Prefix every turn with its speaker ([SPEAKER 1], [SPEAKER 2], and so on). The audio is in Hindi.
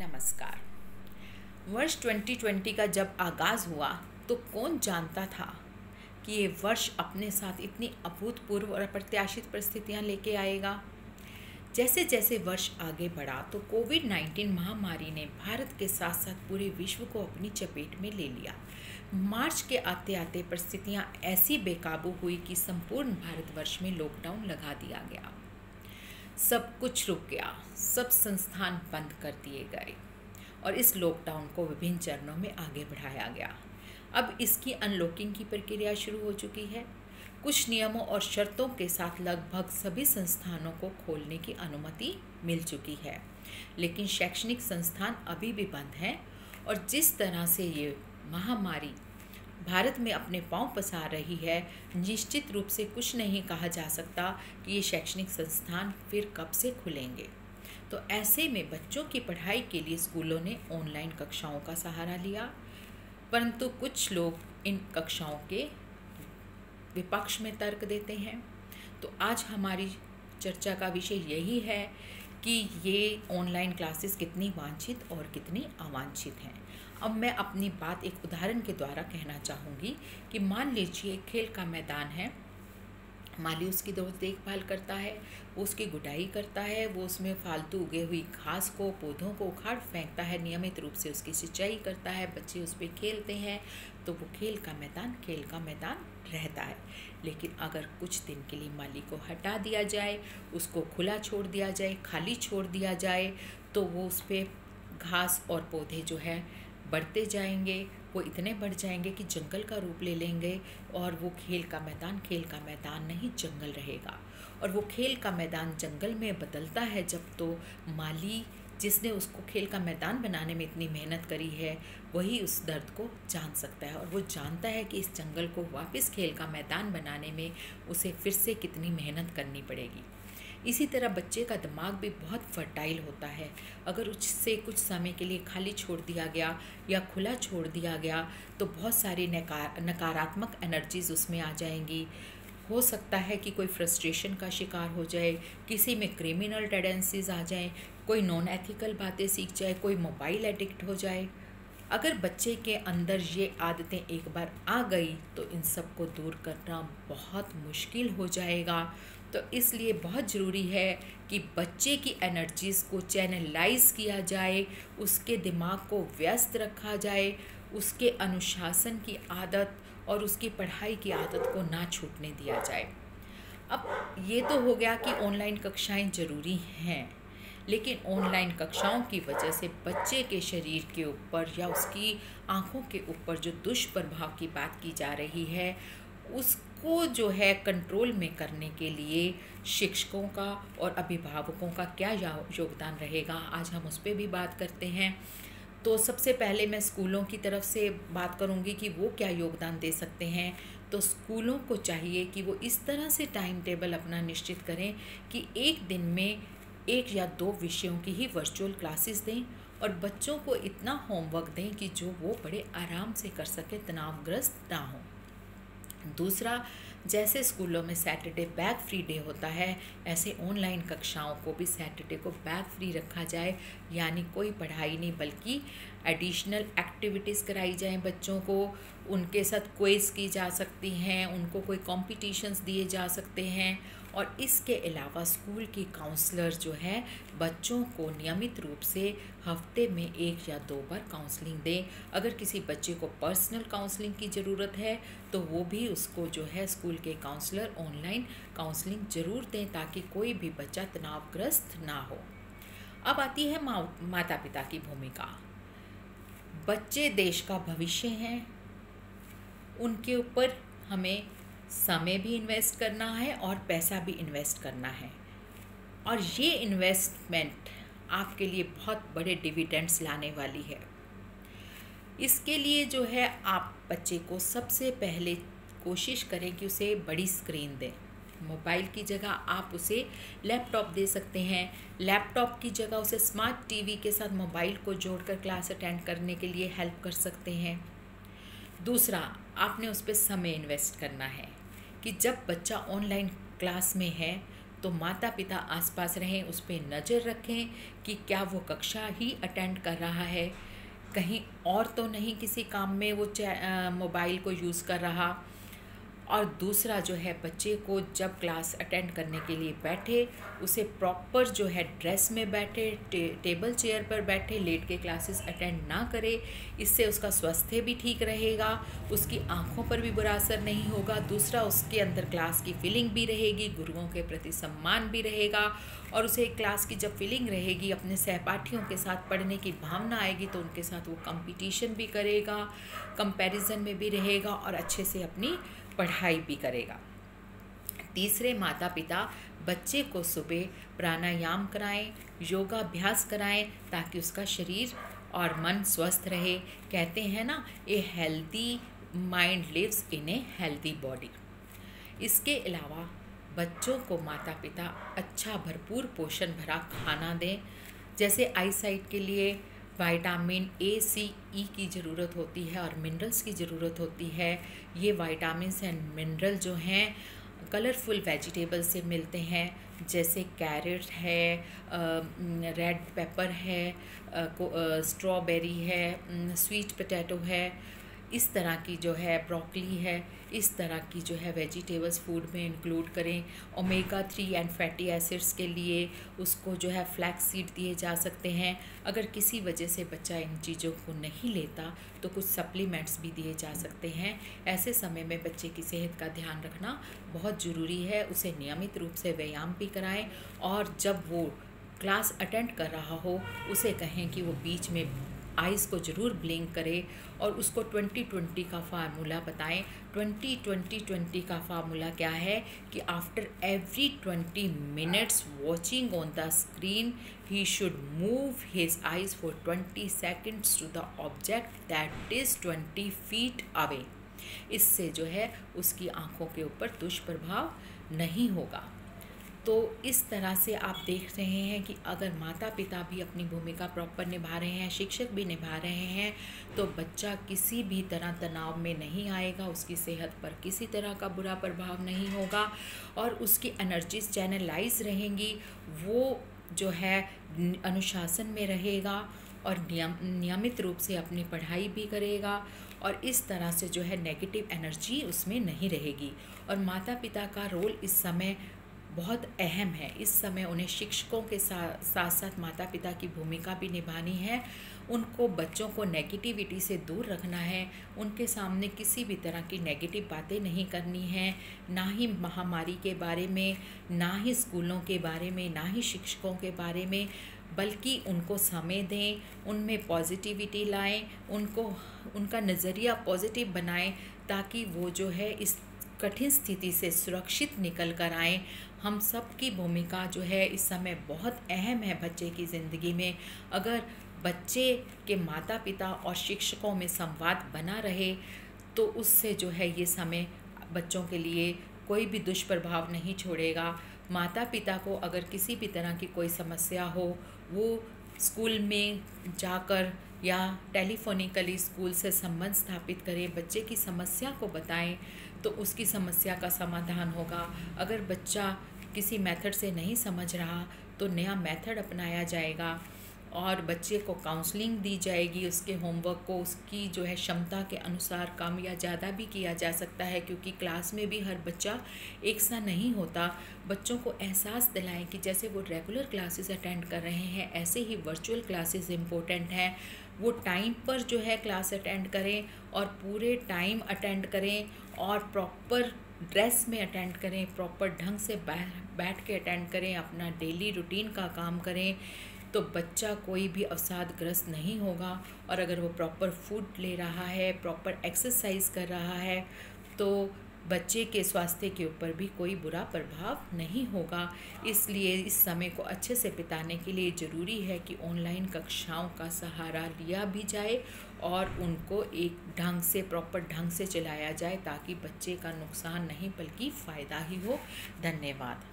[SPEAKER 1] नमस्कार। वर्ष 2020 का जब आगाज़ हुआ तो कौन जानता था कि ये वर्ष अपने साथ इतनी अभूतपूर्व और अप्रत्याशित परिस्थितियां लेके आएगा। जैसे जैसे वर्ष आगे बढ़ा तो कोविड-19 महामारी ने भारत के साथ साथ पूरे विश्व को अपनी चपेट में ले लिया। मार्च के आते आते परिस्थितियां ऐसी बेकाबू हुई कि संपूर्ण भारतवर्ष में लॉकडाउन लगा दिया गया। सब कुछ रुक गया, सब संस्थान बंद कर दिए गए और इस लॉकडाउन को विभिन्न चरणों में आगे बढ़ाया गया। अब इसकी अनलॉकिंग की प्रक्रिया शुरू हो चुकी है। कुछ नियमों और शर्तों के साथ लगभग सभी संस्थानों को खोलने की अनुमति मिल चुकी है, लेकिन शैक्षणिक संस्थान अभी भी बंद हैं और जिस तरह से ये महामारी भारत में अपने पांव पसार रही है, निश्चित रूप से कुछ नहीं कहा जा सकता कि ये शैक्षणिक संस्थान फिर कब से खुलेंगे। तो ऐसे में बच्चों की पढ़ाई के लिए स्कूलों ने ऑनलाइन कक्षाओं का सहारा लिया, परंतु कुछ लोग इन कक्षाओं के विपक्ष में तर्क देते हैं। तो आज हमारी चर्चा का विषय यही है कि ये ऑनलाइन क्लासेस कितनी वांछित और कितनी अवांछित हैं। अब मैं अपनी बात एक उदाहरण के द्वारा कहना चाहूँगी कि मान लीजिए खेल का मैदान है, माली उसकी देखभाल करता है, वो उसकी गुड़ाई करता है, वो उसमें फालतू उगे हुई घास को, पौधों को उखाड़ फेंकता है, नियमित रूप से उसकी सिंचाई करता है, बच्चे उस पर खेलते हैं, तो वो खेल का मैदान रहता है। लेकिन अगर कुछ दिन के लिए माली को हटा दिया जाए, उसको खुला छोड़ दिया जाए, खाली छोड़ दिया जाए, तो वो उस पर घास और पौधे जो है बढ़ते जाएंगे, वो इतने बढ़ जाएंगे कि जंगल का रूप ले लेंगे और वो खेल का मैदान नहीं जंगल रहेगा। और वो खेल का मैदान जंगल में बदलता है जब तो माली जिसने उसको खेल का मैदान बनाने में इतनी मेहनत करी है, वही उस दर्द को जान सकता है और वो जानता है कि इस जंगल को वापस खेल का मैदान बनाने में उसे फिर से कितनी मेहनत करनी पड़ेगी। इसी तरह बच्चे का दिमाग भी बहुत फर्टाइल होता है। अगर उससे कुछ समय के लिए खाली छोड़ दिया गया या खुला छोड़ दिया गया तो बहुत सारी नकारात्मक एनर्जीज़ उसमें आ जाएंगी। हो सकता है कि कोई फ्रस्ट्रेशन का शिकार हो जाए, किसी में क्रिमिनल टेंडेंसीज आ जाएं, कोई नॉन एथिकल बातें सीख जाए, कोई मोबाइल एडिक्ट हो जाए। अगर बच्चे के अंदर ये आदतें एक बार आ गई तो इन सब को दूर करना बहुत मुश्किल हो जाएगा। तो इसलिए बहुत ज़रूरी है कि बच्चे की एनर्जीज़ को चैनलाइज किया जाए, उसके दिमाग को व्यस्त रखा जाए, उसके अनुशासन की आदत और उसकी पढ़ाई की आदत को ना छूटने दिया जाए। अब ये तो हो गया कि ऑनलाइन कक्षाएं ज़रूरी हैं, लेकिन ऑनलाइन कक्षाओं की वजह से बच्चे के शरीर के ऊपर या उसकी आँखों के ऊपर जो दुष्प्रभाव की बात की जा रही है, उसको जो है कंट्रोल में करने के लिए शिक्षकों का और अभिभावकों का क्या योगदान रहेगा, आज हम उस पर भी बात करते हैं। तो सबसे पहले मैं स्कूलों की तरफ से बात करूंगी कि वो क्या योगदान दे सकते हैं। तो स्कूलों को चाहिए कि वो इस तरह से टाइम टेबल अपना निश्चित करें कि एक दिन में 1 या 2 विषयों की ही वर्चुअल क्लासेस दें और बच्चों को इतना होमवर्क दें कि जो वो बड़े आराम से कर सके, तनावग्रस्त ना हो। दूसरा, जैसे स्कूलों में सैटरडे बैग फ्री डे होता है, ऐसे ऑनलाइन कक्षाओं को भी सैटरडे को बैग फ्री रखा जाए, यानी कोई पढ़ाई नहीं बल्कि एडिशनल एक्टिविटीज़ कराई जाएं बच्चों को। उनके साथ क्विज़ की जा सकती हैं, उनको कोई कॉम्पिटिशन्स दिए जा सकते हैं। और इसके अलावा स्कूल की काउंसलर जो है बच्चों को नियमित रूप से हफ्ते में 1 या 2 बार काउंसलिंग दें। अगर किसी बच्चे को पर्सनल काउंसलिंग की ज़रूरत है तो वो भी उसको जो है स्कूल के काउंसलर ऑनलाइन काउंसलिंग ज़रूर दें ताकि कोई भी बच्चा तनावग्रस्त ना हो। अब आती है माता पिता की भूमिका। बच्चे देश का भविष्य हैं, उनके ऊपर हमें समय भी इन्वेस्ट करना है और पैसा भी इन्वेस्ट करना है और ये इन्वेस्टमेंट आपके लिए बहुत बड़े डिविडेंड्स लाने वाली है। इसके लिए जो है आप बच्चे को सबसे पहले कोशिश करें कि उसे बड़ी स्क्रीन दें। मोबाइल की जगह आप उसे लैपटॉप दे सकते हैं, लैपटॉप की जगह उसे स्मार्ट टीवी के साथ मोबाइल को जोड़कर क्लास अटेंड करने के लिए हेल्प कर सकते हैं। दूसरा, आपने उस पर समय इन्वेस्ट करना है कि जब बच्चा ऑनलाइन क्लास में है तो माता पिता आसपास रहें, उस पर नज़र रखें कि क्या वो कक्षा ही अटेंड कर रहा है, कहीं और तो नहीं किसी काम में वो मोबाइल को यूज़ कर रहा। और दूसरा जो है, बच्चे को जब क्लास अटेंड करने के लिए बैठे, उसे प्रॉपर जो है ड्रेस में बैठे, टेबल चेयर पर बैठे, लेट के क्लासेस अटेंड ना करे। इससे उसका स्वास्थ्य भी ठीक रहेगा, उसकी आँखों पर भी बुरा असर नहीं होगा। दूसरा, उसके अंदर क्लास की फीलिंग भी रहेगी, गुरुओं के प्रति सम्मान भी रहेगा, और उसे क्लास की जब फीलिंग रहेगी, अपने सहपाठियों के साथ पढ़ने की भावना आएगी, तो उनके साथ वो कंपटीशन भी करेगा, कंपैरिजन में भी रहेगा और अच्छे से अपनी पढ़ाई भी करेगा। तीसरे, माता पिता बच्चे को सुबह प्राणायाम कराएं, योगाभ्यास कराएं, ताकि उसका शरीर और मन स्वस्थ रहे। कहते हैं ना, a healthy mind lives in a healthy body. इसके अलावा बच्चों को माता पिता अच्छा भरपूर पोषण भरा खाना दें। जैसे आई साइट के लिए विटामिन ए, सी, ई की ज़रूरत होती है और मिनरल्स की ज़रूरत होती है। ये विटामिन्स एंड मिनरल जो हैं कलरफुल वेजिटेबल से मिलते हैं, जैसे कैरेट है, रेड पेपर है, स्ट्रॉबेरी है, स्वीट पोटैटो है, इस तरह की जो है ब्रोकली है, इस तरह की जो है वेजिटेबल्स फूड में इंक्लूड करें। ओमेगा 3 एंड फैटी एसिड्स के लिए उसको जो है फ्लैक्स सीड दिए जा सकते हैं। अगर किसी वजह से बच्चा इन चीज़ों को नहीं लेता तो कुछ सप्लीमेंट्स भी दिए जा सकते हैं। ऐसे समय में बच्चे की सेहत का ध्यान रखना बहुत ज़रूरी है। उसे नियमित रूप से व्यायाम भी कराएं, और जब वो क्लास अटेंड कर रहा हो उसे कहें कि वो बीच में आइज़ को ज़रूर ब्लिंक करे, और उसको 20-20 का फार्मूला बताएं। 20-20-20 का फार्मूला क्या है कि after every 20 minutes watching on the screen he should move his eyes for 20 seconds to the object that is 20 feet away. इससे जो है उसकी आँखों के ऊपर दुष्प्रभाव नहीं होगा। तो इस तरह से आप देख रहे हैं कि अगर माता पिता भी अपनी भूमिका प्रॉपर निभा रहे हैं, शिक्षक भी निभा रहे हैं, तो बच्चा किसी भी तरह तनाव में नहीं आएगा, उसकी सेहत पर किसी तरह का बुरा प्रभाव नहीं होगा, और उसकी एनर्जीज चैनलाइज रहेंगी। वो जो है अनुशासन में रहेगा और नियमित रूप से अपनी पढ़ाई भी करेगा, और इस तरह से जो है नेगेटिव एनर्जी उसमें नहीं रहेगी। और माता पिता का रोल इस समय बहुत अहम है। इस समय उन्हें शिक्षकों के साथ साथ माता पिता की भूमिका भी निभानी है। उनको बच्चों को नेगेटिविटी से दूर रखना है, उनके सामने किसी भी तरह की नेगेटिव बातें नहीं करनी हैं, ना ही महामारी के बारे में, ना ही स्कूलों के बारे में, ना ही शिक्षकों के बारे में, बल्कि उनको समय दें, उनमें पॉजिटिविटी लाएं, उनका नज़रिया पॉजिटिव बनाएं, ताकि वो जो है इस कठिन स्थिति से सुरक्षित निकल कर आएँ। हम सब की भूमिका जो है इस समय बहुत अहम है बच्चे की ज़िंदगी में। अगर बच्चे के माता पिता और शिक्षकों में संवाद बना रहे तो उससे जो है ये समय बच्चों के लिए कोई भी दुष्प्रभाव नहीं छोड़ेगा। माता पिता को अगर किसी भी तरह की कोई समस्या हो, वो स्कूल में जाकर या टेलीफोनिकली स्कूल से संबंध स्थापित करें, बच्चे की समस्या को बताएं, तो उसकी समस्या का समाधान होगा। अगर बच्चा किसी मेथड से नहीं समझ रहा तो नया मेथड अपनाया जाएगा, और बच्चे को काउंसलिंग दी जाएगी। उसके होमवर्क को उसकी जो है क्षमता के अनुसार कम या ज़्यादा भी किया जा सकता है, क्योंकि क्लास में भी हर बच्चा एक सा नहीं होता। बच्चों को एहसास दिलाएं कि जैसे वो रेगुलर क्लासेस अटेंड कर रहे हैं, ऐसे ही वर्चुअल क्लासेस इम्पोर्टेंट हैं। वो टाइम पर जो है क्लास अटेंड करें, और पूरे टाइम अटेंड करें, और प्रॉपर ड्रेस में अटेंड करें, प्रॉपर ढंग से बैठ के अटेंड करें, अपना डेली रूटीन का काम करें, तो बच्चा कोई भी अवसादग्रस्त नहीं होगा। और अगर वो प्रॉपर फूड ले रहा है, प्रॉपर एक्सरसाइज कर रहा है, तो बच्चे के स्वास्थ्य के ऊपर भी कोई बुरा प्रभाव नहीं होगा। इसलिए इस समय को अच्छे से बिताने के लिए ज़रूरी है कि ऑनलाइन कक्षाओं का सहारा लिया भी जाए, और उनको एक ढंग से, प्रॉपर ढंग से चलाया जाए, ताकि बच्चे का नुकसान नहीं बल्कि फ़ायदा ही हो। धन्यवाद।